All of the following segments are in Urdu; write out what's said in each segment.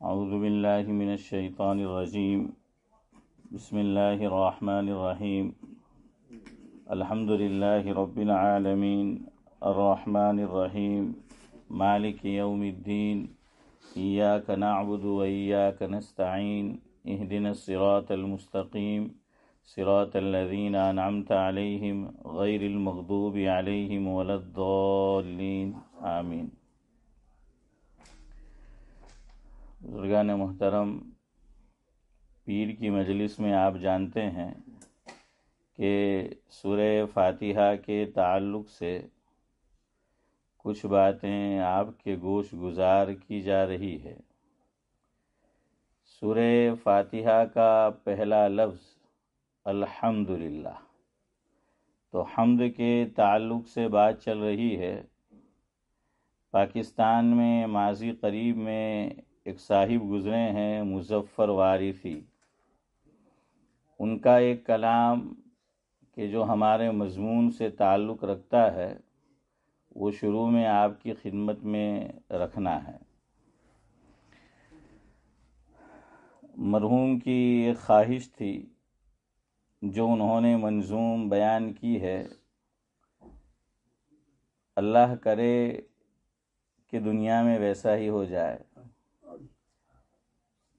اعوذ باللہ من الشیطان الرجیم بسم اللہ الرحمن الرحیم الحمد للہ رب العالمین الرحمن الرحیم مالک یوم الدین ایاک نعبد و ایاک نستعین اہدنا الصراط المستقیم صراط الذین انعمت علیہم غیر المغضوب علیہم ولا الضالین آمین۔ بزرگان محترم، پیر کی مجلس میں آپ جانتے ہیں کہ سورہ فاتحہ کے تعلق سے کچھ باتیں آپ کے گوش گزار کی جا رہی ہے۔ سورہ فاتحہ کا پہلا لفظ الحمدللہ، تو حمد کے تعلق سے بات چل رہی ہے۔ پاکستان میں ماضی قریب میں ایک صاحب گزرے ہیں مظفر وارثی، ان کا ایک کلام کہ جو ہمارے مضمون سے تعلق رکھتا ہے وہ شروع میں آپ کی خدمت میں رکھنا ہے۔ مرحوم کی ایک خواہش تھی جو انہوں نے منظوم بیان کی ہے، اللہ کرے کہ دنیا میں ویسا ہی ہو جائے۔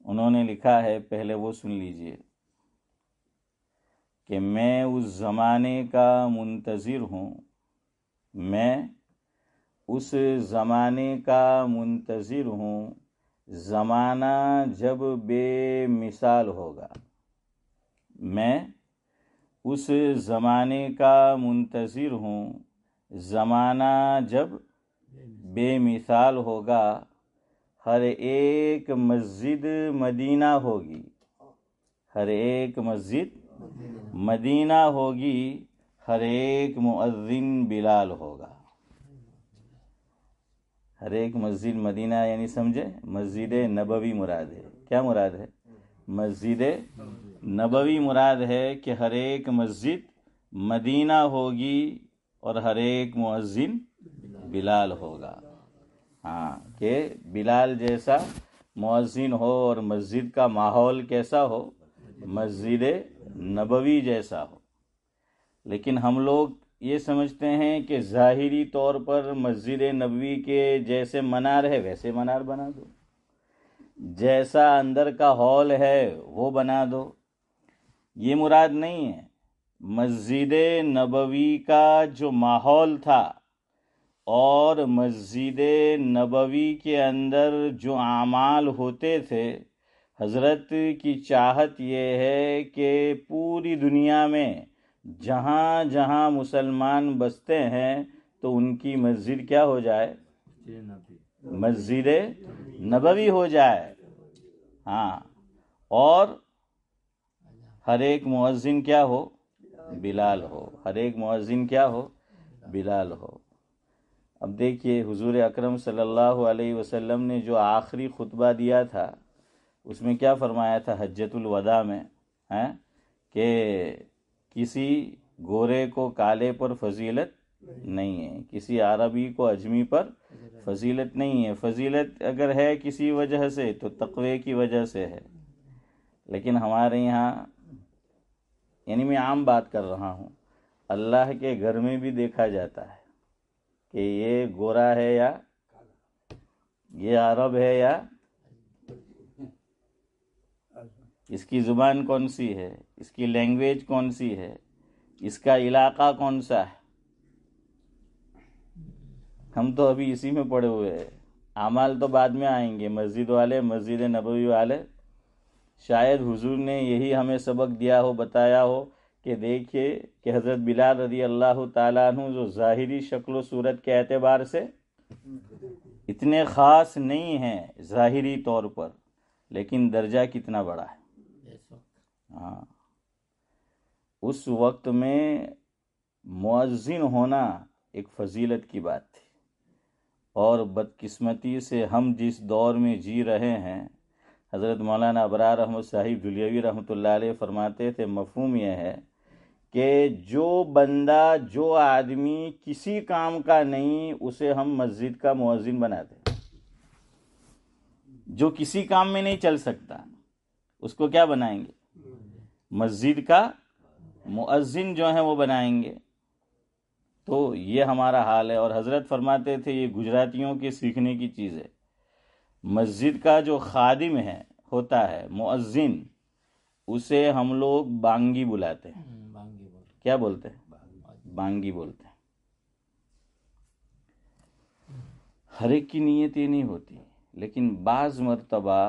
انہوں نے لکھا ہے، پہلے وہ سن لیجئے کہ میں اس زمانے کا منتظر ہوں، میں اس زمانے کا منتظر ہوں، زمانہ جب بے مثال ہوگا۔ میں اس زمانے کا منتظر ہوں، زمانہ جب بے مثال ہوگا، ہر ایک مسجد مدینہ ہوگی، ہر ایک مسجد مدینہ ہوگی، ہر ایک مؤذن بلال ہوگا۔ ہر ایک مسجد مدینہ یعنی سمجھے مسجد نبوی مراد ہے۔ کیا مراد ہے؟ مسجد نبوی مراد ہے کہ ہر ایک مسجد مدینہ ہوگی اور ہر ایک مؤذن بلال ہوگا۔ ہاں، کہ بلال جیسا مؤذن ہو اور مسجد کا ماحول کیسا ہو؟ مسجد نبوی جیسا ہو۔ لیکن ہم لوگ یہ سمجھتے ہیں کہ ظاہری طور پر مسجد نبوی کے جیسے منار ہے ویسے منار بنا دو، جیسا اندر کا ہال ہے وہ بنا دو۔ یہ مراد نہیں ہے۔ مسجد نبوی کا جو ماحول تھا اور مسجد نبوی کے اندر جو اعمال ہوتے تھے، حضرت کی چاہت یہ ہے کہ پوری دنیا میں جہاں جہاں مسلمان بستے ہیں تو ان کی مسجد کیا ہو جائے؟ مسجد نبوی ہو جائے۔ ہاں، اور ہر ایک مؤذن کیا ہو؟ بلال ہو۔ ہر ایک مؤذن کیا ہو؟ بلال ہو۔ اب دیکھیے، حضور اکرم صلی اللہ علیہ وسلم نے جو آخری خطبہ دیا تھا اس میں کیا فرمایا تھا حجۃ الوداع میں؟ کہ کسی گورے کو کالے پر فضیلت نہیں ہے، کسی عربی کو اجمی پر فضیلت نہیں ہے۔ فضیلت اگر ہے کسی وجہ سے تو تقوی کی وجہ سے ہے۔ لیکن ہمارے یہاں، یعنی میں عام بات کر رہا ہوں، اللہ کے گھر میں بھی دیکھا جاتا ہے کہ یہ گورا ہے یا یہ عرب ہے یا اس کی زبان کون سی ہے، اس کی لینگویج کون سی ہے، اس کا علاقہ کون سا ہے۔ ہم تو ابھی اسی میں پڑے ہوئے ہیں۔ اعمال تو بعد میں آئیں گے، مسجد والے، مسجد نبوی والے۔ شاید حضور نے یہی ہمیں سبق دیا ہو، بتایا ہو کہ دیکھیے کہ حضرت بلال رضی اللہ تعالیٰ عنہ جو ظاہری شکل و صورت کے اعتبار سے اتنے خاص نہیں ہیں ظاہری طور پر، لیکن درجہ کتنا بڑا ہے۔ ہاں، اس وقت میں مؤذن ہونا ایک فضیلت کی بات تھی، اور بدقسمتی سے ہم جس دور میں جی رہے ہیں، حضرت مولانا ابرار احمد صاحب دہلوی رحمۃ اللہ علیہ فرماتے تھے، مفہوم یہ ہے کہ جو بندہ، جو آدمی کسی کام کا نہیں، اسے ہم مسجد کا مؤذن بنا دیں۔ جو کسی کام میں نہیں چل سکتا اس کو کیا بنائیں گے؟ مسجد کا مؤذن جو ہے وہ بنائیں گے. تو یہ ہمارا حال ہے. اور حضرت فرماتے تھے یہ گجراتیوں کے سیکھنے کی چیز ہے. مسجد کا جو خادم ہے ہوتا ہے مؤذن، اسے ہم لوگ بانگی بلاتے ہیں. کیا بولتے ہیں؟ بانگی بولتے ہیں. ہر ایک کی نیت یہ نہیں ہوتی، لیکن بعض مرتبہ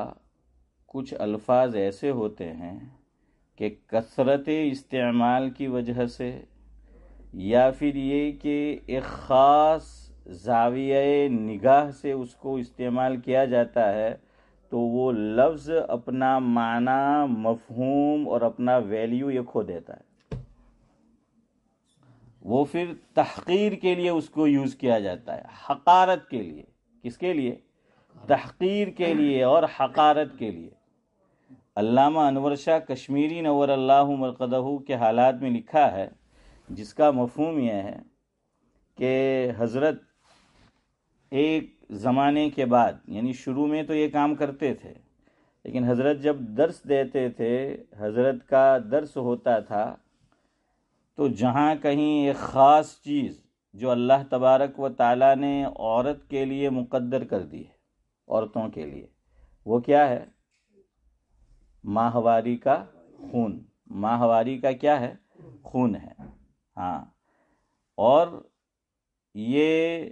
کچھ الفاظ ایسے ہوتے ہیں کہ کثرت استعمال کی وجہ سے یا پھر یہ کہ ایک خاص زاویہ نگاہ سے اس کو استعمال کیا جاتا ہے، تو وہ لفظ اپنا معنی، مفہوم اور اپنا ویلیو یہ کھو دیتا ہے. وہ پھر تحقیر کے لیے اس کو یوز کیا جاتا ہے، حقارت کے لیے. کس کے لیے؟ تحقیر کے لیے اور حقارت کے لیے. علامہ انور شاہ کشمیری نور اللہ مرقدہ کے حالات میں لکھا ہے، جس کا مفہوم یہ ہے کہ حضرت ایک زمانے کے بعد، یعنی شروع میں تو یہ کام کرتے تھے، لیکن حضرت جب درس دیتے تھے، حضرت کا درس ہوتا تھا، تو جہاں کہیں ایک خاص چیز جو اللہ تبارک و تعالیٰ نے عورت کے لیے مقدر کر دی ہے، عورتوں کے لیے، وہ کیا ہے؟ ماہواری کا خون. ماہواری کا کیا ہے؟ خون ہے. ہاں. اور یہ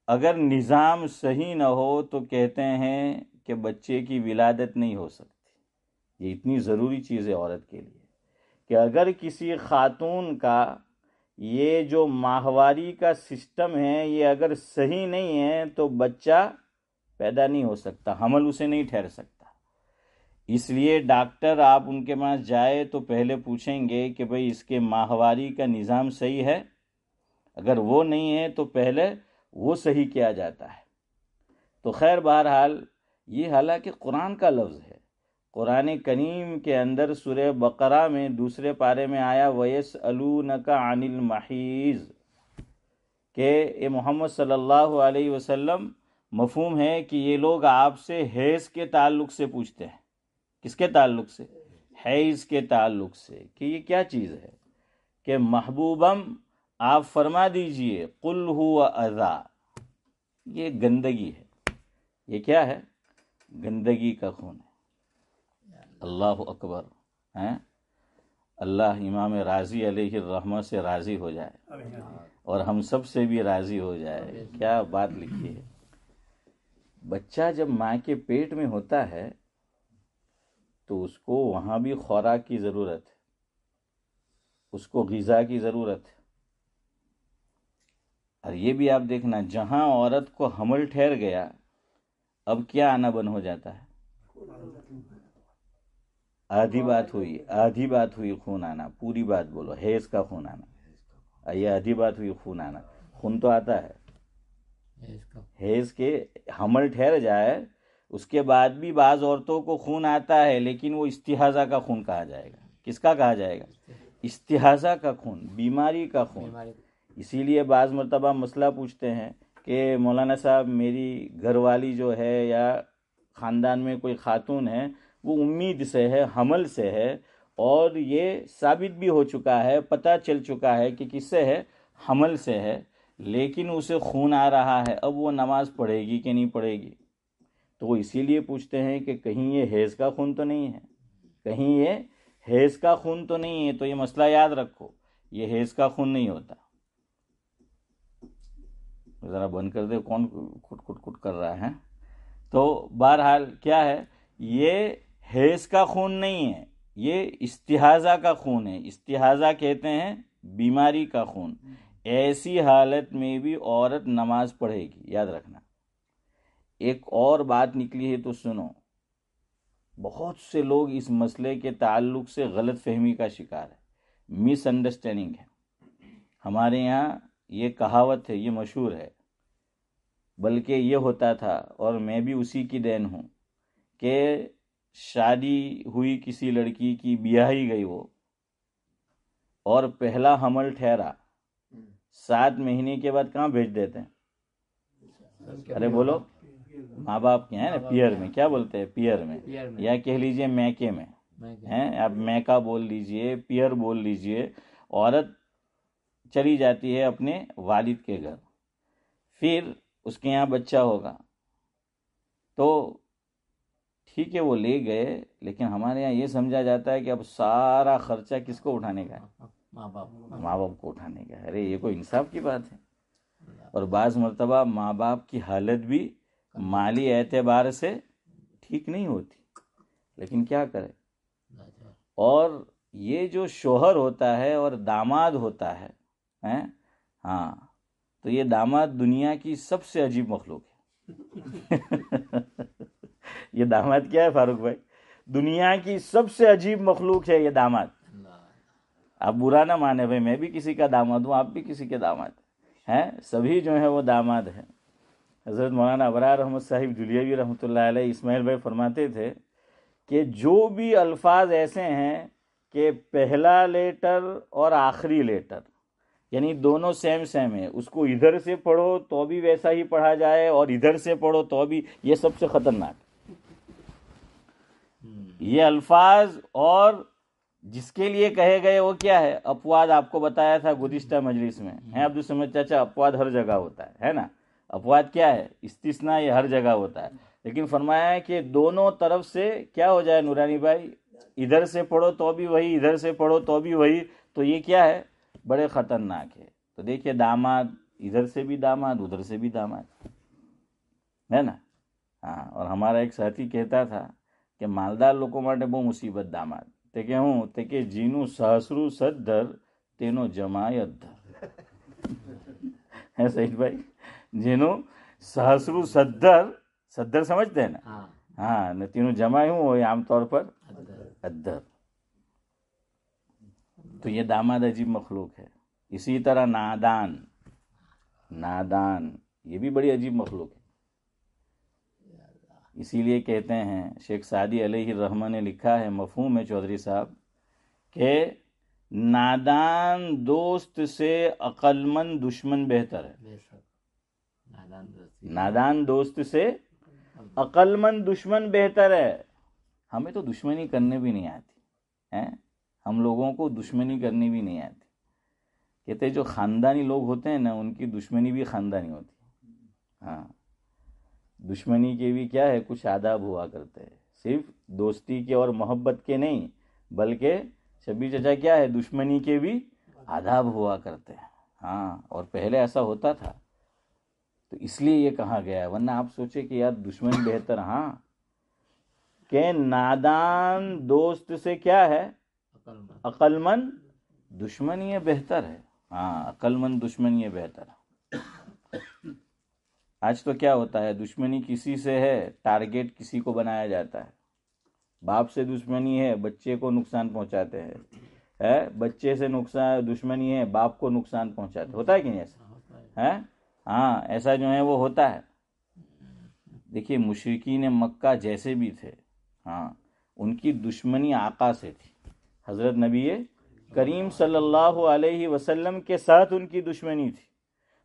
اگر نظام صحیح نہ ہو تو کہتے ہیں کہ بچے کی ولادت نہیں ہو سکتی. یہ اتنی ضروری چیز ہے عورت کے لیے کہ اگر کسی خاتون کا یہ جو ماہواری کا سسٹم ہے یہ اگر صحیح نہیں ہے تو بچہ پیدا نہیں ہو سکتا، حمل اسے نہیں ٹھہر سکتا. اس لیے ڈاکٹر آپ ان کے پاس جائے تو پہلے پوچھیں گے کہ بھئی اس کے ماہواری کا نظام صحیح ہے. اگر وہ نہیں ہے تو پہلے وہ صحیح کیا جاتا ہے. تو خیر بہرحال یہ حالانکہ قرآن کا لفظ ہے. قرآن کریم کے اندر سورہ بقرہ میں دوسرے پارے میں آیا وَيَسْأَلُونَكَ عَنِ الْمَحِيضِ کہ اے محمد صلی اللہ علیہ وسلم، مفہوم ہے کہ یہ لوگ آپ سے حیض کے تعلق سے پوچھتے ہیں. کس کے تعلق سے؟ حیض کے تعلق سے، کہ یہ کیا چیز ہے. کہ محبوبم آپ فرما دیجئے قُلْ هُوَ أَذًى، یہ گندگی ہے. یہ کیا ہے؟ گندگی کا خون ہے. اللہ اکبر. ہیں اللہ امام راضی علیہ الرحمہ سے راضی ہو جائے اور ہم سب سے بھی راضی ہو جائے. کیا بات لکھی ہے. بچہ جب ماں کے پیٹ میں ہوتا ہے تو اس کو وہاں بھی خوراک کی ضرورت ہے، اس کو غذا کی ضرورت ہے. اور یہ بھی آپ دیکھنا، جہاں عورت کو حمل ٹھہر گیا اب کیا آنا بند ہو جاتا ہے؟ آدھی بات ہوئی خون آنا. پوری بات بولو. حیض کا خون آنا. یہ آدھی بات ہوئی خون آنا. خون تو آتا ہے. حیض کے حمل ٹھہر جائے اس کے بعد بھی بعض عورتوں کو خون آتا ہے، لیکن وہ استحاضہ کا خون کہا جائے گا. کس کا کہا جائے گا؟ استحاضہ کا خون، بیماری کا خون. اسی لیے بعض مرتبہ مسئلہ پوچھتے ہیں کہ مولانا صاحب میری گھر والی جو ہے یا خاندان میں کوئی خاتون ہے، وہ امید سے ہے، حمل سے ہے، اور یہ ثابت بھی ہو چکا ہے، پتہ چل چکا ہے کہ کس سے ہے؟ حمل سے ہے، لیکن اسے خون آ رہا ہے. اب وہ نماز پڑھے گی کہ نہیں پڑھے گی؟ تو وہ اسی لیے پوچھتے ہیں کہ کہیں یہ حیض کا خون تو نہیں ہے، کہیں یہ حیض کا خون تو نہیں ہے. تو یہ مسئلہ یاد رکھو، یہ حیض کا خون نہیں ہوتا. ذرا بند کر دے، کون کٹ کٹ کٹ کر رہا ہے. تو بہرحال کیا ہے، یہ حیض کا خون نہیں ہے، یہ استحاضہ کا خون ہے. استحاضہ کہتے ہیں بیماری کا خون. ایسی حالت میں بھی عورت نماز پڑھے گی، یاد رکھنا. ایک اور بات نکلی ہے تو سنو. بہت سے لوگ اس مسئلے کے تعلق سے غلط فہمی کا شکار ہے، مس انڈرسٹینڈنگ ہے. ہمارے یہاں یہ کہاوت ہے، یہ مشہور ہے، بلکہ یہ ہوتا تھا اور میں بھی اسی کی دین ہوں کہ شادی ہوئی کسی لڑکی کی، بیاہی گئی وہ، اور پہلا حمل ٹھہرا، 7 مہینے کے بعد کہاں بھیج دیتے ہیں؟ ارے بولو، ماں باپ کے ہیں نا پیئر میں، کیا بولتے ہیں پیئر میں، یا کہہ لیجئے میکے میں ہیں، آپ میکا بول لیجئے، پیئر بول لیجئے. عورت چلی جاتی ہے اپنے والد کے گھر، پھر اس کے یہاں بچہ ہوگا تو ٹھیک ہے وہ لے گئے، لیکن ہمارے یہاں یہ سمجھا جاتا ہے کہ اب سارا خرچہ کس کو اٹھانے کا ہے؟ ماں باپ کو اٹھانے کا ہے. ارے یہ کوئی انصاف کی بات ہے. اور بعض مرتبہ ماں باپ کی حالت بھی مالی اعتبار سے ٹھیک نہیں ہوتی، لیکن کیا کرے. اور یہ جو شوہر ہوتا ہے اور داماد ہوتا ہے ہاں، تو یہ داماد دنیا کی سب سے عجیب مخلوق ہے. یہ داماد کیا ہے فاروق بھائی؟ دنیا کی سب سے عجیب مخلوق ہے یہ داماد. آپ برا نہ مانے بھائی، میں بھی کسی کا داماد ہوں، آپ بھی کسی کے داماد ہیں، سبھی جو ہیں وہ داماد ہیں. حضرت مولانا ابرار احمد صاحب جلیوی رحمۃ اللہ علیہ اسماعیل بھائی فرماتے تھے کہ جو بھی الفاظ ایسے ہیں کہ پہلا لیٹر اور آخری لیٹر یعنی دونوں سیم سیم ہے، اس کو ادھر سے پڑھو تو بھی ویسا ہی پڑھا جائے اور ادھر سے پڑھو تو بھی، یہ سب سے خطرناک یہ الفاظ. اور جس کے لیے کہے گئے وہ کیا ہے؟ اپواد. آپ کو بتایا تھا گزشتہ مجلس میں ہیں عبد الصمد چاچا، اپواد ہر جگہ ہوتا ہے نا. اپواد کیا ہے؟ استثناء، یہ ہر جگہ ہوتا ہے. لیکن فرمایا ہے کہ دونوں طرف سے کیا ہو جائے نورانی بھائی، ادھر سے پڑھو تو بھی وہی، ادھر سے پڑھو تو بھی وہی، تو یہ کیا ہے؟ بڑے خطرناک ہے. تو دیکھیے داماد، ادھر سے بھی داماد ادھر سے بھی داماد ہے نا. ہاں، اور ہمارا ایک ساتھی کہتا تھا کہ مالدار لوگوں માટે બહુ મુસીબત દામાદ. તે કે હું તે કે જીનું સહસ્રું સદ્ધર તેનો જમાય અદ્ધર. ہے سعید بھائی؟ جنوں سہسرو سدھر، سدھر سمجھتے ہیں نا؟ ہاں، تینوں جمع ہوں وہ عام طور پر ادھر. تو یہ داماد عجیب مخلوق ہے. اسی طرح نادان، نادان یہ بھی بڑی عجیب مخلوق ہے. اسی لیے کہتے ہیں شیخ سعدی علیہ الرحمہ نے لکھا ہے، مفہوم ہے چودھری صاحب، کہ نادان دوست سے عقل مند دشمن بہتر ہے. نادان دوست سے عقل مند دشمن بہتر ہے. ہمیں تو دشمنی کرنے بھی نہیں آتی ہیں، ہم لوگوں کو دشمنی کرنی بھی نہیں آتی. کہتے جو خاندانی لوگ ہوتے ہیں نا ان کی دشمنی بھی خاندانی ہوتی. ہاں، دشمنی کے بھی کیا ہے کچھ آداب ہوا کرتے ہیں، صرف دوستی کے اور محبت کے نہیں، بلکہ شبیر چچا کیا ہے دشمنی کے بھی آداب ہوا کرتے ہیں. ہاں، اور پہلے ایسا ہوتا تھا تو اس لیے یہ کہا گیا ہے. ورنہ آپ سوچے کہ یار دشمن بہتر، ہاں، کہ نادان دوست سے کیا ہے؟ عقل مند دشمن یہ بہتر ہے. ہاں، عقل مند دشمن یہ بہتر ہے. آج تو کیا ہوتا ہے، دشمنی کسی سے ہے ٹارگیٹ کسی کو بنایا جاتا ہے. باپ سے دشمنی ہے بچے کو نقصان پہنچاتے ہیں، بچے سے دشمنی ہے باپ کو نقصان پہنچاتے. ہوتا ہے کہ نہیں ایسا؟ ہاں، ایسا جو ہے وہ ہوتا ہے. دیکھیے مشرکین مکہ جیسے بھی تھے، ہاں، ان کی دشمنی آقا سے تھی. حضرت نبی کریم صلی اللہ علیہ وسلم کے ساتھ ان کی دشمنی تھی.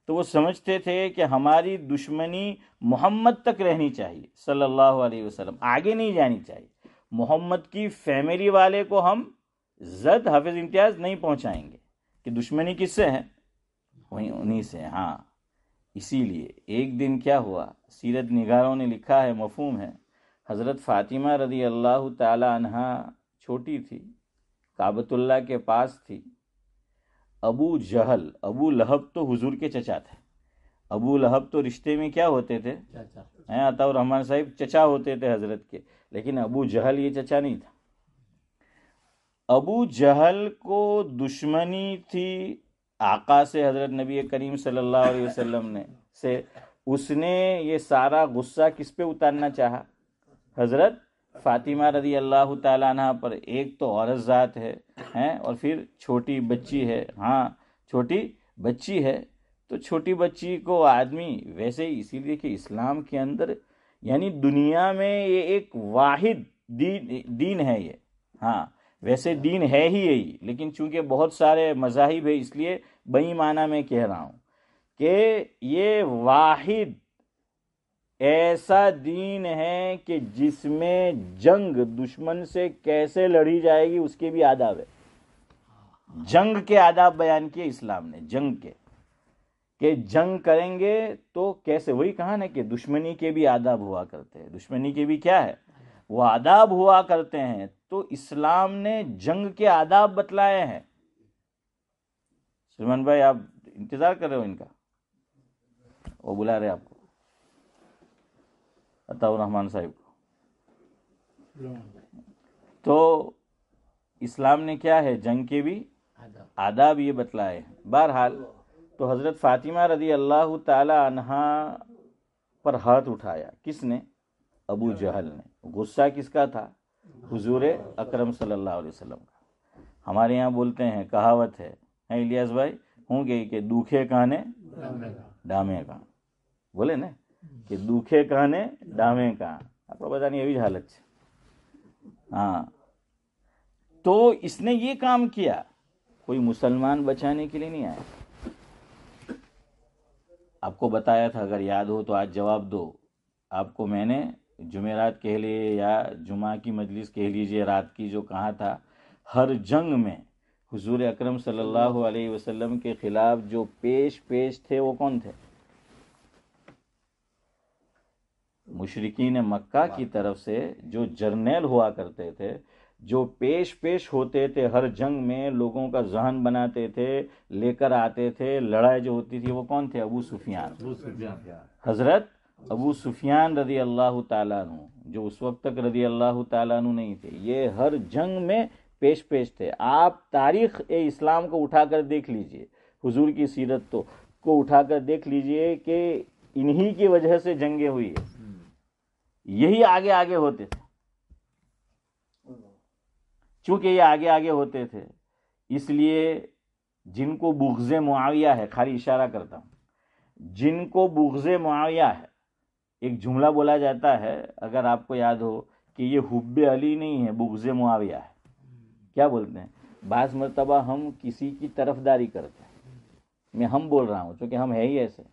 تو وہ سمجھتے تھے کہ ہماری دشمنی محمد تک رہنی چاہیے صلی اللہ علیہ وسلم، آگے نہیں جانی چاہیے. محمد کی فیملی والے کو ہم زد حافظ امتیاز نہیں پہنچائیں گے. کہ دشمنی کس سے ہے؟ وہیں انہی سے. ہاں، اسی لیے ایک دن کیا ہوا، سیرت نگاروں نے لکھا ہے، مفہوم ہے، حضرت فاطمہ رضی اللہ تعالی عنہا چھوٹی تھی، کعبۃ اللہ کے پاس تھی. ابو جہل، ابو لہب تو حضور کے چچا تھے. ابو لہب تو رشتے میں کیا ہوتے تھے؟ عطا الرحمن صاحب چچا ہوتے تھے حضرت کے، لیکن ابو جہل یہ چچا نہیں تھا. ابو جہل کو دشمنی تھی آقا سے، حضرت نبی کریم صلی اللہ علیہ وسلم نے سے. اس نے یہ سارا غصہ کس پہ اتارنا چاہا؟ حضرت فاطمہ رضی اللہ تعالیٰ عنہ پر. ایک تو عورت ذات ہے اور پھر چھوٹی بچی ہے. ہاں، چھوٹی بچی ہے تو چھوٹی بچی کو آدمی ویسے ہی، اسی لیے کہ اسلام کے اندر یعنی دنیا میں یہ ایک واحد دین ہے یہ. ہاں، ویسے دین ہے ہی یہی، لیکن چونکہ بہت سارے مذاہب ہے اس لیے بئی معنی میں کہہ رہا ہوں کہ یہ واحد ایسا دین ہے کہ جس میں جنگ دشمن سے کیسے لڑی جائے گی اس کے بھی آداب ہے. جنگ کے آداب بیان کیے اسلام نے. جنگ کے کہ جنگ کریں گے تو کیسے, وہی کہا نا کہ دشمنی کے بھی آداب ہوا کرتے ہیں. دشمنی کے بھی کیا ہے, وہ آداب ہوا کرتے ہیں. تو اسلام نے جنگ کے آداب بتلائے ہیں. سلمان بھائی آپ انتظار کر رہے ہو ان کا, وہ بلا رہے آپ کو, عطا الرحمان صاحب کو. تو اسلام نے کیا ہے, جنگ کے بھی آداب یہ بتلائے ہیں. بہرحال تو حضرت فاطمہ رضی اللہ تعالی عنہا پر ہاتھ اٹھایا. کس نے؟ ابو جہل نے. غصہ کس کا تھا؟ حضور اکرم صلی اللہ علیہ وسلم کا. ہمارے یہاں بولتے ہیں, کہاوت ہے الیاس بھائی, ہوں گے کہ دکھے کانے ڈامے کہاں, بولے نا کہ دکھے کانے ڈامے کہاں. آپ کو پتا نہیں ابھی حالت ہے. ہاں, تو اس نے یہ کام کیا, کوئی مسلمان بچانے کے لیے نہیں آیا. آپ کو بتایا تھا, اگر یاد ہو تو آج جواب دو. آپ کو میں نے جمعرات کہہ لیے یا جمعہ کی مجلس کہہ لیجئے رات کی, جو کہا تھا ہر جنگ میں حضور اکرم صلی اللہ علیہ وسلم کے خلاف جو پیش تھے وہ کون تھے؟ مشرکین مکہ کی طرف سے جو جرنیل ہوا کرتے تھے, جو پیش ہوتے تھے ہر جنگ میں, لوگوں کا ذہن بناتے تھے, لے کر آتے تھے, لڑائی جو ہوتی تھی وہ کون تھے؟ ابو سفیان. حضرت ابو سفیان رضی اللہ تعالیٰ عنہ, جو اس وقت تک رضی اللہ تعالیٰ عنہ نہیں تھے, یہ ہر جنگ میں پیش تھے. آپ تاریخ اسلام کو اٹھا کر دیکھ لیجئے, حضور کی سیرت کو اٹھا کر دیکھ لیجئے کہ انہی کی وجہ سے جنگیں ہوئی ہے. یہی آگے ہوتے تھے. چونکہ یہ آگے ہوتے تھے, اس لیے جن کو بغض معاویہ ہے, خالی اشارہ کرتا ہوں, جن کو بغض معاویہ ہے, ایک جملہ بولا جاتا ہے, اگر آپ کو یاد ہو, کہ یہ حب علی نہیں ہے, بغض معاویہ ہے. کیا بولتے ہیں؟ بعض مرتبہ ہم کسی کی طرفداری کرتے ہیں. میں ہم بول رہا ہوں چونکہ ہم ہے ہی ایسے.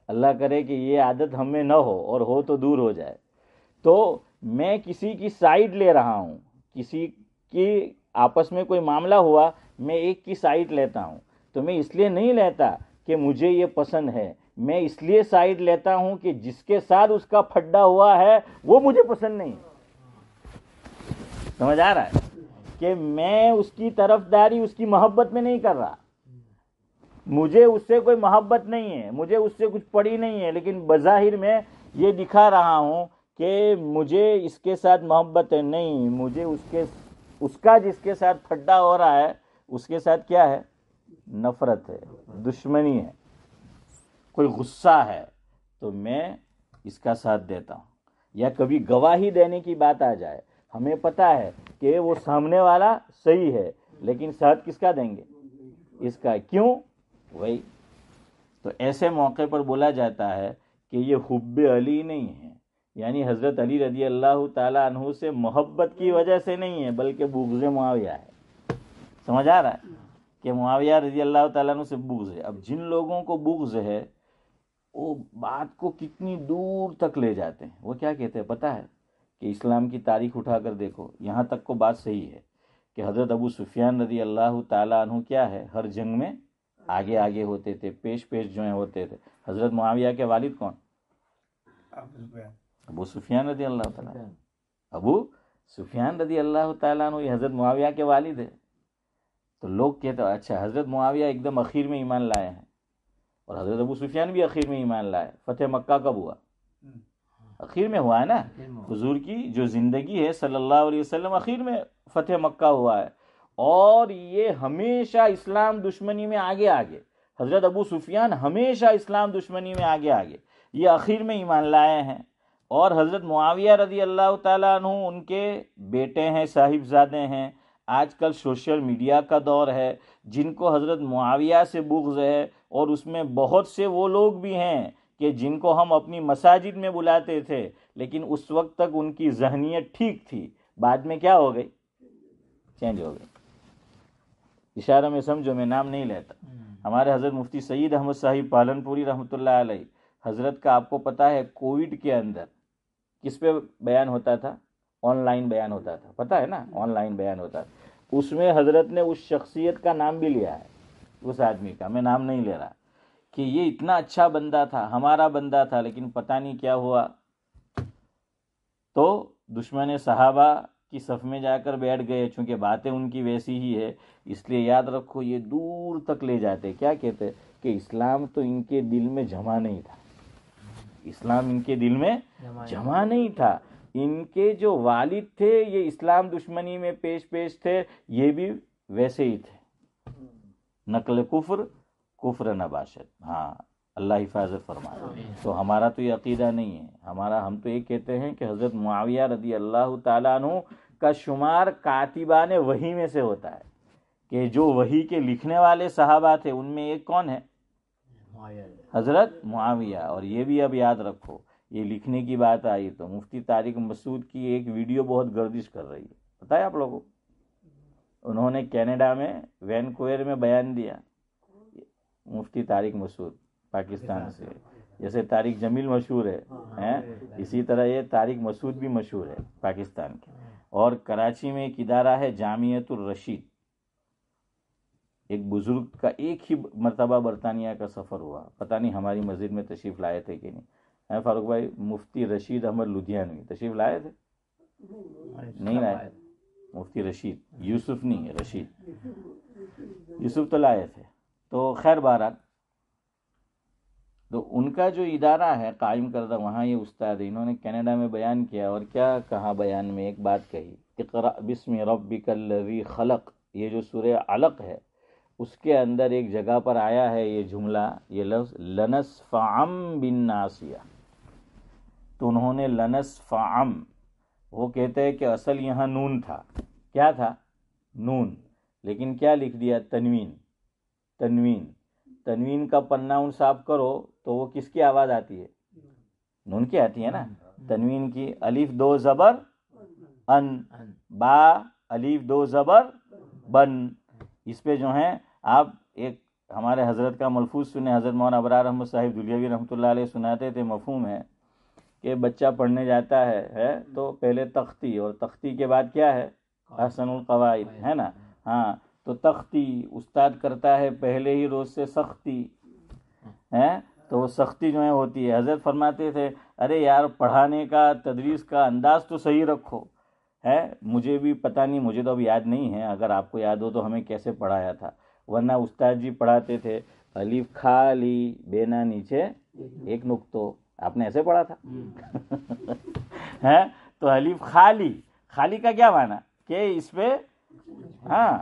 اللہ کرے کہ یہ عادت ہم میں نہ ہو, اور ہو تو دور ہو جائے. تو میں کسی کی سائیڈ لے رہا ہوں, کسی کی آپس میں کوئی معاملہ ہوا, میں ایک کی سائیڈ لیتا ہوں. تو میں اس لیے نہیں لیتا کہ مجھے یہ پسند ہے, میں اس لیے سائیڈ لیتا ہوں کہ جس کے ساتھ اس کا پھڈا ہوا ہے وہ مجھے پسند نہیں. سمجھ آ رہا ہے کہ میں اس کی طرفداری, اس کی محبت میں نہیں کر رہا. مجھے اس سے کوئی محبت نہیں ہے, مجھے اس سے کچھ پڑی نہیں ہے, لیکن بظاہر میں یہ دکھا رہا ہوں کہ مجھے اس کے ساتھ محبت ہے. نہیں, مجھے اس کا جس کے ساتھ پھڈا ہو رہا ہے اس کے ساتھ کیا ہے؟ نفرت ہے, دشمنی ہے, کوئی غصہ ہے, تو میں اس کا ساتھ دیتا ہوں. یا کبھی گواہی دینے کی بات آ جائے, ہمیں پتا ہے کہ وہ سامنے والا صحیح ہے, لیکن ساتھ کس کا دیں گے؟ اس کا. کیوں؟ وہی تو ایسے موقع پر بولا جاتا ہے کہ یہ حب علی نہیں ہے, یعنی حضرت علی رضی اللہ تعالی عنہ سے محبت کی وجہ سے نہیں ہے, بلکہ بغض معاویہ ہے. سمجھ آ رہا ہے کہ معاویہ رضی اللہ تعالیٰ عنہ سے بغض ہے. اب جن لوگوں کو بغض ہے وہ بات کو کتنی دور تک لے جاتے ہیں. وہ کیا کہتے ہیں پتہ ہے؟ کہ اسلام کی تاریخ اٹھا کر دیکھو, یہاں تک کو بات صحیح ہے کہ حضرت ابو سفیان رضی اللہ تعالیٰ عنہ کیا ہے, ہر جنگ میں آگے ہوتے تھے, پیش جو ہیں ہوتے تھے. حضرت معاویہ کے والد کون؟ ابو سفیان رضی اللہ تعالیٰ. ابو سفیان رضی اللہ تعالیٰ عنہ یہ حضرت معاویہ کے والد ہے. تو لوگ کہتے ہیں اچھا حضرت معاویہ ایک دم اخیر میں ایمان لائے ہیں, اور حضرت ابو سفیان بھی اخیر میں ایمان لائے. فتح مکہ کب ہوا؟ اخیر میں ہوا ہے نا. حضور کی جو زندگی ہے صلی اللہ علیہ وسلم, اخیر میں فتح مکہ ہوا ہے. اور یہ ہمیشہ اسلام دشمنی میں آگے. حضرت ابو سفیان ہمیشہ اسلام دشمنی میں آگے, یہ اخیر میں ایمان لائے ہیں. اور حضرت معاویہ رضی اللہ تعالیٰ عنہ ان کے بیٹے ہیں, صاحبزادے ہیں. آج کل سوشل میڈیا کا دور ہے, جن کو حضرت معاویہ سے بغض ہے, اور اس میں بہت سے وہ لوگ بھی ہیں کہ جن کو ہم اپنی مساجد میں بلاتے تھے, لیکن اس وقت تک ان کی ذہنیت ٹھیک تھی, بعد میں کیا ہو گئی؟ چینج ہو گئی. اشارہ میں سمجھو, میں نام نہیں لیتا. ہمارے حضرت مفتی سید احمد صاحب پالن پوری رحمۃ اللہ علیہ, حضرت کا آپ کو پتا ہے کووڈ کے اندر کس پہ بیان ہوتا تھا؟ آن لائن بیان ہوتا تھا، پتا ہے نا، آن لائن بیان ہوتا تھا. اس میں حضرت نے اس شخصیت کا نام بھی لیا ہے، اس آدمی کا، میں نام نہیں لے رہا، کہ یہ اتنا اچھا بندہ تھا، ہمارا بندہ تھا، لیکن پتہ نہیں کیا ہوا تو دشمن صحابہ کی صف میں جا کر بیٹھ گئے. چونکہ باتیں ان کی ویسی ہی ہے، اس لیے یاد رکھو یہ دور تک لے جاتے. کیا کہتے کہ اسلام تو ان کے دل میں جمع نہیں تھا، اسلام ان کے دل میں جمع نہیں تھا. ان کے جو والد تھے یہ اسلام دشمنی میں پیش تھے، یہ بھی ویسے ہی تھے، نقل کفر کفر نباشت. ہاں اللہ حفاظت فرمائے. تو ہمارا تو یہ عقیدہ نہیں ہے، ہم تو یہ کہتے ہیں کہ حضرت معاویہ رضی اللہ تعالیٰ عنہ کا شمار کاتبان وحی میں سے ہوتا ہے، کہ جو وحی کے لکھنے والے صحابہ تھے ان میں ایک کون ہے؟ حضرت معاویہ. اور یہ بھی اب یاد رکھو، یہ لکھنے کی بات آئی تو مفتی طارق مسعود کی ایک ویڈیو بہت گردش کر رہی ہے، پتہ ہے آپ لوگوں؟ انہوں نے کینیڈا میں وینکوور میں بیان دیا. مفتی طارق مسعود پاکستان سے، جیسے طارق جمیل مشہور ہے، اسی طرح یہ طارق مسعود بھی مشہور ہے پاکستان کے. اور کراچی میں ایک ادارہ ہے جامعۃ الرشید. ایک بزرگ کا ایک ہی مرتبہ برطانیہ کا سفر ہوا، پتہ نہیں ہماری مسجد میں تشریف لائے تھے کہ نہیں. فاروق بھائی، مفتی رشید احمد لدھیانوی تشریف لائے تھے؟ نہیں لائے. مفتی رشید، یوسف نہیں، رشید، یوسف تو لائے تھے. تو خیر بہرحال، تو ان کا جو ادارہ ہے قائم کردہ، وہاں یہ استاد ہے، انہوں نے کینیڈا میں بیان کیا. اور کیا کہا بیان میں؟ ایک بات کہی، اقرأ بسم ربک الذی خلق. یہ جو سورہ علق ہے اس کے اندر ایک جگہ پر آیا ہے یہ جملہ، یہ لفظ لنصفعم بالناصیہ. تو انہوں نے لنصفعم، وہ کہتے ہیں کہ اصل یہاں نون تھا. کیا تھا؟ نون، لیکن کیا لکھ دیا؟ تنوین. تنوین کا پنہ ان صاف کرو تو وہ کس کی آواز آتی ہے؟ نون کی آتی ہے نا. تنوین کی الف دو زبر ان، با الف دو زبر بن. اس پہ جو ہیں آپ ایک ہمارے حضرت کا ملفوظ سنے، حضرت مولانا ابرار احمد صاحب دھلیوی رحمۃ اللہ علیہ سناتے تھے. مفہوم ہے کہ بچہ پڑھنے جاتا ہے تو پہلے تختی، اور تختی کے بعد کیا ہے؟ احسن القواعد، ہے نا. ہاں، تو تختی استاد کرتا ہے پہلے ہی روز سے سختی ہے، تو وہ سختی جو ہے ہوتی ہے. حضرت فرماتے تھے ارے یار پڑھانے کا تدریس کا انداز تو صحیح رکھو ہے. مجھے بھی پتہ نہیں، مجھے تو اب یاد نہیں ہے، اگر آپ کو یاد ہو تو ہمیں کیسے پڑھایا تھا. ورنہ استاد جی پڑھاتے تھے الف خالی بینا نیچے ایک نقطہ. آپ نے ایسے پڑھا تھا ہے؟ تو الف خالی، خالی کا کیا معنی؟ کہ اس پہ ہاں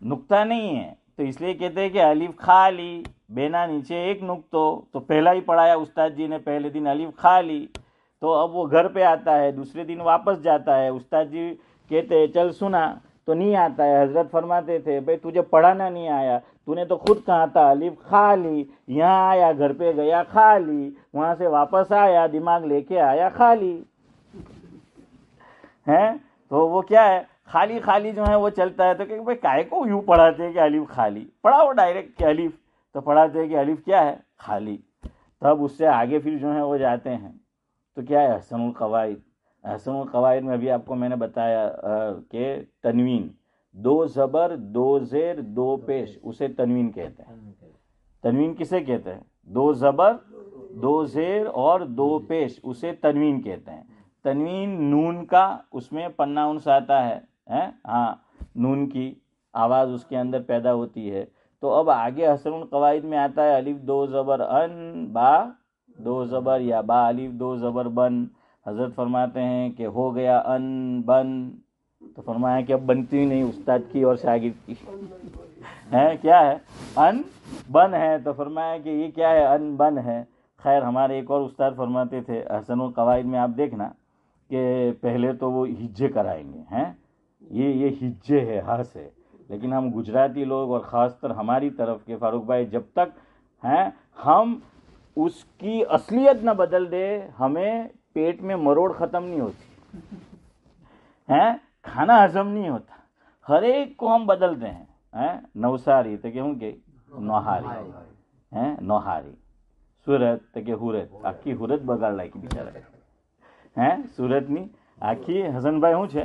نقطہ نہیں ہے، تو اس لیے کہتے ہیں کہ الف خالی بینا نیچے ایک نقطہ. تو پہلا ہی پڑھایا استاد جی نے پہلے دن الف خالی. تو اب وہ گھر پہ آتا ہے، دوسرے دن واپس جاتا ہے، استاد جی کہتے ہیں چل سنا، تو نہیں آتا ہے. حضرت فرماتے تھے بھائی تجھے پڑھانا نہیں آیا، تو نے تو خود کہا تھا الف خالی. یہاں آیا، گھر پہ گیا خالی، وہاں سے واپس آیا، دماغ لے کے آیا خالی ہے. تو وہ کیا ہے؟ خالی خالی جو ہے وہ چلتا ہے. تو کہ بھائی کائے کو یوں پڑھاتے ہیں کہ الف خالی؟ پڑھاؤ ڈائریکٹ کہ الف، تو پڑھاتے ہیں کہ الف کیا ہے؟ خالی. تب اس سے آگے پھر جو ہے وہ جاتے ہیں تو کیا ہے؟ احسن القواعد. احسن القواعد میں ابھی آپ کو میں نے بتایا کہ تنوین، دو زبر دو زیر دو پیش، اسے تنوین کہتے ہیں. تنوین کسے کہتے ہیں؟ دو زبر دو زیر اور دو پیش، اسے تنوین کہتے ہیں. تنوین نون کا اس میں پنہ انس آتا ہے، ہاں نون کی آواز اس کے اندر پیدا ہوتی ہے. تو اب آگے حسن القواعد میں آتا ہے الف دو زبر ان، با دو زبر یا با الف دو زبر بن. حضرت فرماتے ہیں کہ ہو گیا ان بن. تو فرمایا کہ اب بنتی ہی نہیں استاد کی اور شاگرد کی ہے. کیا ہے؟ ان بن ہے. تو فرمایا کہ یہ کیا ہے؟ ان بن ہے. خیر ہمارے ایک اور استاد فرماتے تھے احسن القواعد میں، آپ دیکھنا کہ پہلے تو وہ ہجے کرائیں گے ہیں، یہ ہجے ہے، ہاں سے. لیکن ہم گجراتی لوگ اور خاص طر ہماری طرف کے فاروق بھائی، جب تک ہیں ہم اس کی اصلیت نہ بدل دے ہمیں پیٹ میں مروڑ ختم نہیں ہوتی ہیں، کھانا ہضم نہیں ہوتا. ہر ایک کو ہم بدلتے ہیں. نوساری تو کہوں کہ نوہاری ہیں، نوہاری સુરત તો કે હુરત, આખી હુરત બગાડ નાખી બિચારા. સુરતની આખી હસનભાઈ શું છે,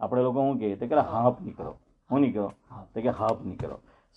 આપણે લોકો શું કહીએ તો કે હાપ નહીં કરો, હું નહીં કરો તો કે હાપ નહીં કરો.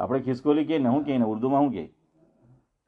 આપણે ખિસકોલી કે હું કે ઉર્દુમાં હું કે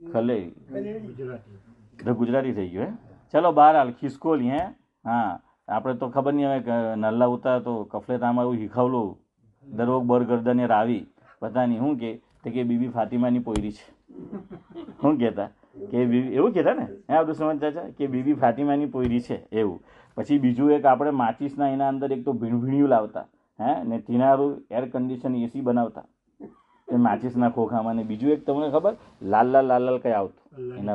ખલેરી ગુજરાતી થઈ ગયું હે. ચલો બહારહાલ ખિસકોલી હે. હા, આપણે તો ખબર નહીં હવે નલ્લા ઉતા તો કફલેતામાં એવું શીખવલું દરરોગ બરગર્દને રાવી પતા નહીં શું કે બીબી ફાતિમાની પોયરી છે. શું કહેતા કે બીબી એવું કહેતા ને હે આપણું સમજતા છે કે બીબી ફાતિમાની પોયરી છે એવું. પછી બીજું એક આપણે માચીસના એના અંદર એક તો ભીણભીણિયું લાવતા ને તીનારું એર કન્ડિશન એસી બનાવતા એ માચીસના ખોખામાં. ને બીજું એક તમને ખબર લાલ લાલ કઈ આવતું એના.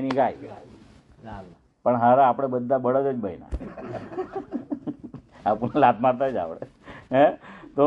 એની ગાય. પણ હારા આપણે બધા બળદ જ બન્યા, આપણને લાત મારતા જ આવડે હે. તો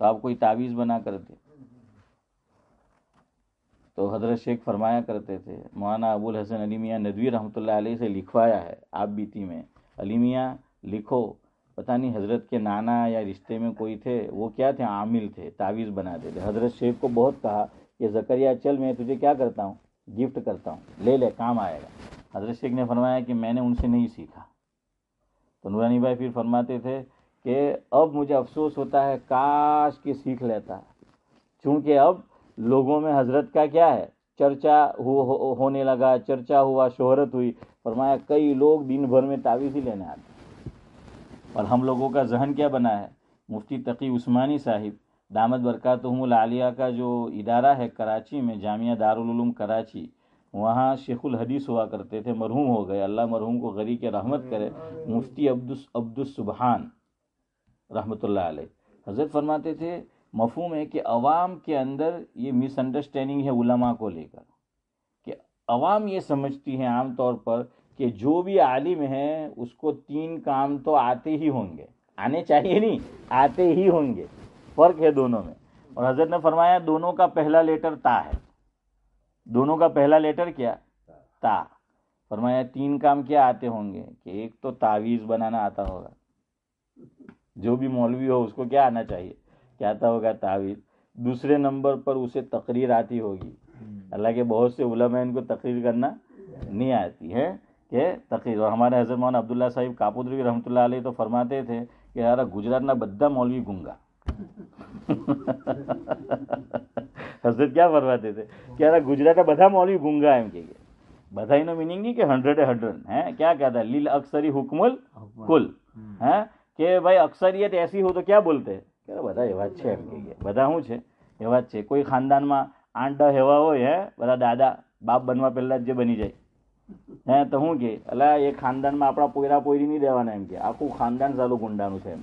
تو آپ کوئی تعویذ بنا کرتے. تو حضرت شیخ فرمایا کرتے تھے, مولانا ابو الحسن علی میاں ندوی رحمۃ اللہ علیہ سے لکھوایا ہے آپ بیتی میں, علی میاں لکھو, پتہ نہیں حضرت کے نانا یا رشتے میں کوئی تھے, وہ کیا تھے, عامل تھے, تعویذ بناتے تھے. حضرت شیخ کو بہت کہا کہ زکریا چل میں تجھے کیا کرتا ہوں, گفٹ کرتا ہوں, لے لے کام آئے گا. حضرت شیخ نے فرمایا کہ میں نے ان سے نہیں سیکھا. تو نورانی بھائی پھر فرماتے تھے کہ اب مجھے افسوس ہوتا ہے کاش کہ سیکھ لیتا, چونکہ اب لوگوں میں حضرت کا کیا ہے, چرچا ہونے لگا, چرچا ہوا, شہرت ہوئی. فرمایا کئی لوگ دن بھر میں تعویذ ہی لینے آتے. اور ہم لوگوں کا ذہن کیا بنا ہے, مفتی تقی عثمانی صاحب دامت برکاتہم العالیہ کا جو ادارہ ہے کراچی میں, جامعہ دارالعلوم کراچی, وہاں شیخ الحدیث ہوا کرتے تھے, مرحوم ہو گئے, اللہ مرحوم کو غری کے رحمت کرے, مفتی عبدالسبحان رحمۃ اللہ علیہ. حضرت فرماتے تھے مفہوم ہے کہ عوام کے اندر یہ مس انڈرسٹینڈنگ ہے علماء کو لے کر, کہ عوام یہ سمجھتی ہے عام طور پر کہ جو بھی عالم ہے اس کو 3 کام تو آتے ہی ہوں گے, آنے چاہیے نہیں, آتے ہی ہوں گے. فرق ہے دونوں میں. اور حضرت نے فرمایا دونوں کا پہلا لیٹر تا ہے. دونوں کا پہلا لیٹر کیا, تا. فرمایا 3 کام کیا آتے ہوں گے, کہ ایک تو تعویذ بنانا آتا ہوگا, جو بھی مولوی ہو اس کو کیا آنا چاہیے, کیا آتا ہوگا, تعویذ. دوسرے نمبر پر اسے تقریر آتی ہوگی. اللہ کے بہت سے علماء ان کو تقریر کرنا نہیں آتی ہے, کہ تقریر. اور ہمارے حضرت مولانا عبداللہ صاحب کاپودری رحمۃ اللہ علیہ تو فرماتے تھے کہ یار گجرات بدھا مولوی گونگا. حضرت کیا فرماتے تھے کہ یار گجرات بدھا مولوی گونگا ایم کہ بدھا ہی نو میننگ نہیں کہ 100 ہے, کیا کہتا ہے, لیل اکثری حکم الکل ہے, کہ بھائی اکثریت ایسی ہو تو کیا بولتے ہیں, کہ બધા એવા જ છે એમ કહીએ, બધા શું છે એવા જ છે. કોઈ ખાનદાનમાં 8-10 એવા હોય, બધા દાદા બાપ બનવા પહેલા જ જે બની જાય, તો શું કે અલા એ ખાનદાનમાં આપણા પોયરા પોયરી નહીં દેવાના, એમ કે આખું ખાનદાન ચાલુ ગુંડાનું છે એમ.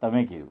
તમે કીધું.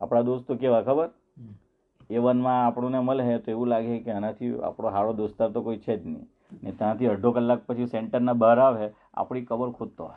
આપણા દોસ્ત તો કેવા ખબર, A1માં આપણને મળે તો એવું લાગે કે આનાથી આપણો હારો દોસ્તાર તો કોઈ છે જ નહીં, ને ત્યાંથી અડધો કલાક પછી સેન્ટરના બહાર આવે આપણી કબર ખોદતો હોય.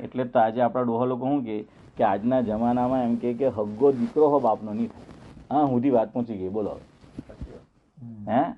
એટલે તો આજે આપણા ડોહા લોકો શું કે આજના જમાનામાં એમ કે હગ્ગો દીકરો હો બાપનો નહીં થાય. હા, સુધી વાત પહોંચી ગઈ, બોલો હે.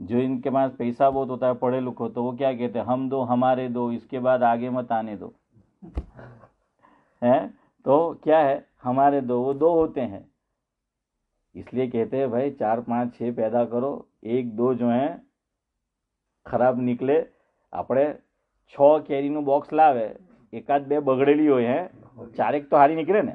جو ان کے پاس پیسہ بہت ہوتا ہے پڑھے لکھو تو وہ کیا کہتے ہیں ہم دو ہمارے دو اس کے بعد آگے مت آنے دو ہیں تو کیا ہے ہمارے دو وہ دو ہوتے ہیں اس لیے کہتے ہیں بھائی 4 5 6 پیدا کرو 1 2 جو ہیں ખરાબ નીકળે આપણે 6 કેરીનું બોક્સ લાવે 1 2 બગડેલી હોય હે 4 તો હારી નીકળે ને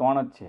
3 જ છે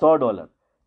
$100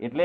એટલે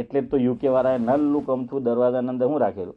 એટલે તો યુકે વાળાએ નલ્લું કમથું દરવાજાના અંદર હું રાખેલું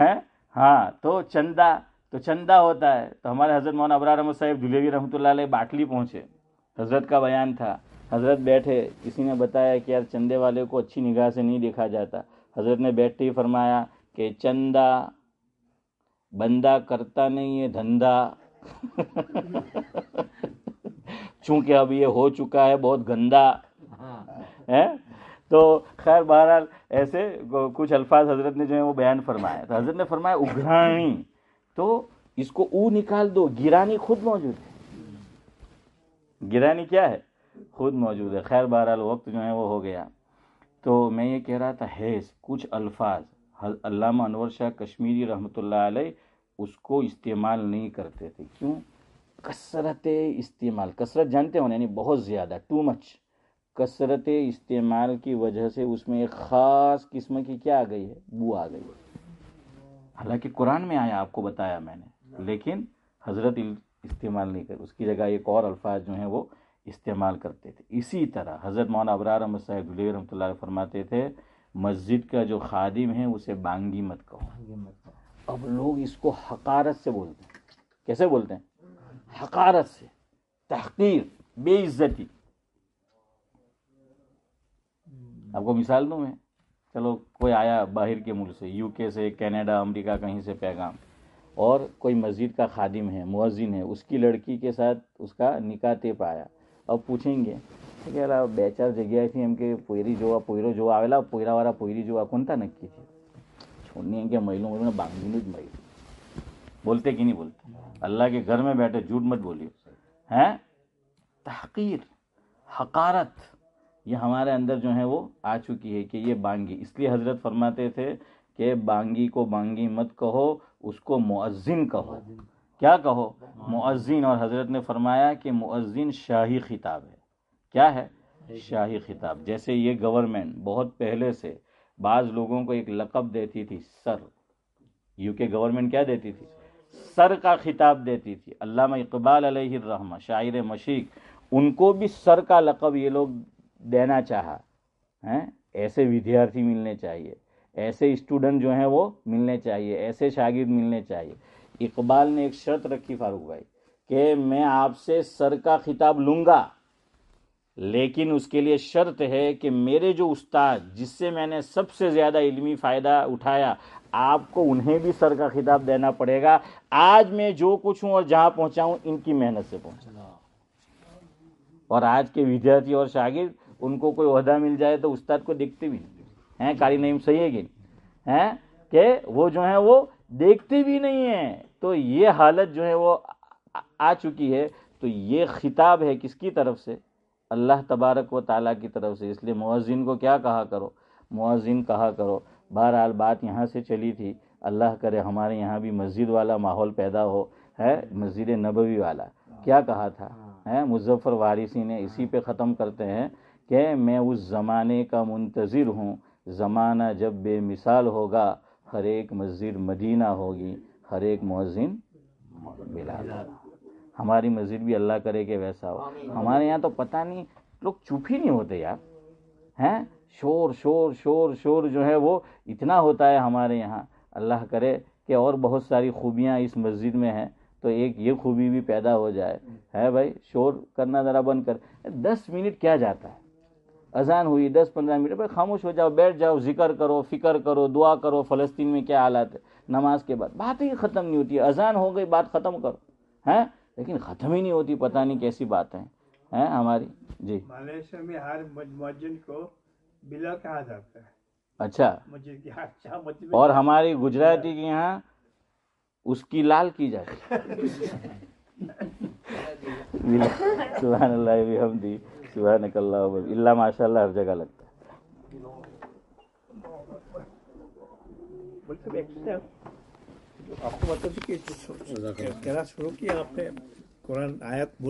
ہے. ہاں تو چندہ ہوتا ہے. تو ہمارے حضرت مولانا ابرار احمد صاحب دھلیوی رحمۃ اللہ علیہ باٹلی پہنچے, حضرت کا بیان تھا, حضرت بیٹھے, کسی نے بتایا کہ یار چندے والے کو اچھی نگاہ سے نہیں دیکھا جاتا. حضرت نے بیٹھتے ہی فرمایا کہ چندہ بندہ کرتا نہیں ہے دھندا, چونکہ اب یہ ہو چکا ہے بہت گندا ہے. تو خیر بہرحال ایسے کچھ الفاظ حضرت نے جو ہے وہ بیان فرمایا. تو حضرت نے فرمایا اگھرانی, تو اس کو او نکال دو, گرانی خود موجود ہے. گرانی کیا ہے؟ خود موجود ہے. خیر بہرحال وقت جو ہے وہ ہو گیا. تو میں یہ کہہ رہا تھا کچھ الفاظ علامہ انور شاہ کشمیری رحمۃ اللہ علیہ اس کو استعمال نہیں کرتے تھے. کیوں؟ کثرت استعمال, کثرت جانتے ہو یعنی بہت زیادہ, ٹو مچ. کثرت استعمال کی وجہ سے اس میں ایک خاص قسم کی کیا آ گئی ہے؟ بو آ گئی ہے. حالانکہ قرآن میں آیا, آپ کو بتایا میں نے, لیکن حضرت استعمال نہیں کر, اس کی جگہ ایک اور الفاظ جو ہیں وہ استعمال کرتے تھے. اسی طرح حضرت مولانا ابرار احمد صاحب دھلیوی رحمۃ اللہ علیہ فرماتے تھے مسجد کا جو خادم ہے اسے بانگی مت کہو. اب لوگ اس کو حقارت سے بولتے ہیں. کیسے بولتے ہیں؟ حقارت سے, تحقیر, بے عزتی. آپ کو مثال دوں میں, چلو کوئی آیا باہر کے ملک سے, یو کے سے, کینیڈا, امریکہ, کہیں سے پیغام, اور کوئی مسجد کا خادم ہے, مؤذن ہے, اس کی لڑکی کے ساتھ اس کا نکاح طے پایا. اب پوچھیں گے کہ બે ચાર જગ્યાએથી એમ કે પોયરી જોવા પોયરો જોવા આવેલા, પોયરાવાળા પોયરી જોવા કોનતા નક્કી છે? છોડની એમ કે મહિલોને બાંધીને જ મળી. بولتے کہ نہیں بولتے؟ اللہ کے گھر میں بیٹھے جھوٹ مت بولیے. ہیں تحقیر, حقارت, یہ ہمارے اندر جو ہے وہ آ چکی ہے کہ یہ بانگی. اس لیے حضرت فرماتے تھے کہ بانگی کو بانگی مت کہو, اس کو مؤذن کہو. کیا کہو؟ مؤذن. اور حضرت نے فرمایا کہ مؤذن شاہی خطاب ہے. کیا ہے؟ شاہی خطاب. جیسے یہ گورنمنٹ بہت پہلے سے بعض لوگوں کو ایک لقب دیتی تھی, سر. یو کے گورنمنٹ کیا دیتی تھی؟ سر کا خطاب دیتی تھی. علامہ اقبال علیہ الرحمہ, شاعر مشیق, ان کو بھی سر کا لقب یہ لوگ دینا چاہا. ایسے ودیارتھی ملنے چاہیے, ایسے اسٹوڈنٹ جو ہیں وہ ملنے چاہیے, ایسے شاگرد ملنے چاہیے. اقبال نے ایک شرط رکھی فاروق بھائی کہ میں آپ سے سر کا خطاب لوں گا, لیکن اس کے لیے شرط ہے کہ میرے جو استاد جس سے میں نے سب سے زیادہ علمی فائدہ اٹھایا, آپ کو انہیں بھی سر کا خطاب دینا پڑے گا. آج میں جو کچھ ہوں اور جہاں پہنچا ہوں ان کی محنت سے پہنچا. اور آج کے ودیارتھی اور شاگرد, ان کو کوئی عہدہ مل جائے تو استاد کو دیکھتے بھی نہیں ہیں. قاری نعیم صحیح ہے کہ نہیں, کہ وہ جو ہیں وہ دیکھتے بھی نہیں ہیں. تو یہ حالت جو ہے وہ آ چکی ہے. تو یہ خطاب ہے کس کی طرف سے؟ اللہ تبارک و تعالیٰ کی طرف سے. اس لیے مؤذن کو کیا کہا کرو؟ مؤذن کہا کرو. بہرحال بات یہاں سے چلی تھی, اللہ کرے ہمارے یہاں بھی مسجد والا ماحول پیدا ہو, ہے مسجد نبوی والا. کیا کہا تھا مظفر وارثی نے؟ اسی پہ ختم کرتے ہیں کہ میں اس زمانے کا منتظر ہوں, زمانہ جب بے مثال ہوگا, ہر ایک مسجد مدینہ ہوگی, ہر ایک مؤذن بلال. ہماری مسجد بھی اللہ کرے کہ ویسا ہو. ہمارے یہاں تو پتہ نہیں, لوگ چپ ہی نہیں ہوتے یار. ہیں شور شور شور شور جو ہے وہ اتنا ہوتا ہے ہمارے یہاں. اللہ کرے کہ اور بہت ساری خوبیاں اس مسجد میں ہیں, تو ایک یہ خوبی بھی پیدا ہو جائے. ہے بھائی, شور کرنا ذرا بند کر. 10 منٹ کیا جاتا ہے, اذان ہوئی 10-15 منٹ, بھائی خاموش ہو جاؤ, بیٹھ جاؤ, ذکر کرو, فکر کرو, دعا کرو. فلسطین میں کیا حالات ہے, نماز کے بعد بات ہی ختم نہیں ہوتی. اذان ہو گئی, بات ختم کرو. ہیں لیکن ختم ہی نہیں ہوتی, پتہ نہیں کیسی باتیں ہیں ہماری. جی ملیشیا میں ہر مؤذن کو بلال کہا جاتا ہے. اچھا, مسجد کی مسجد اور ہماری گجراتی کے یہاں اس کی لال کی جاتی ہے. سبحان اللہ بحمدہ, سبحانک اللہم, اللہ ماشاء اللہ ہر جگہ لگتا ہے. آپ کو مطلب کہ کہنا شروع کیا آپ نے قرآن آیت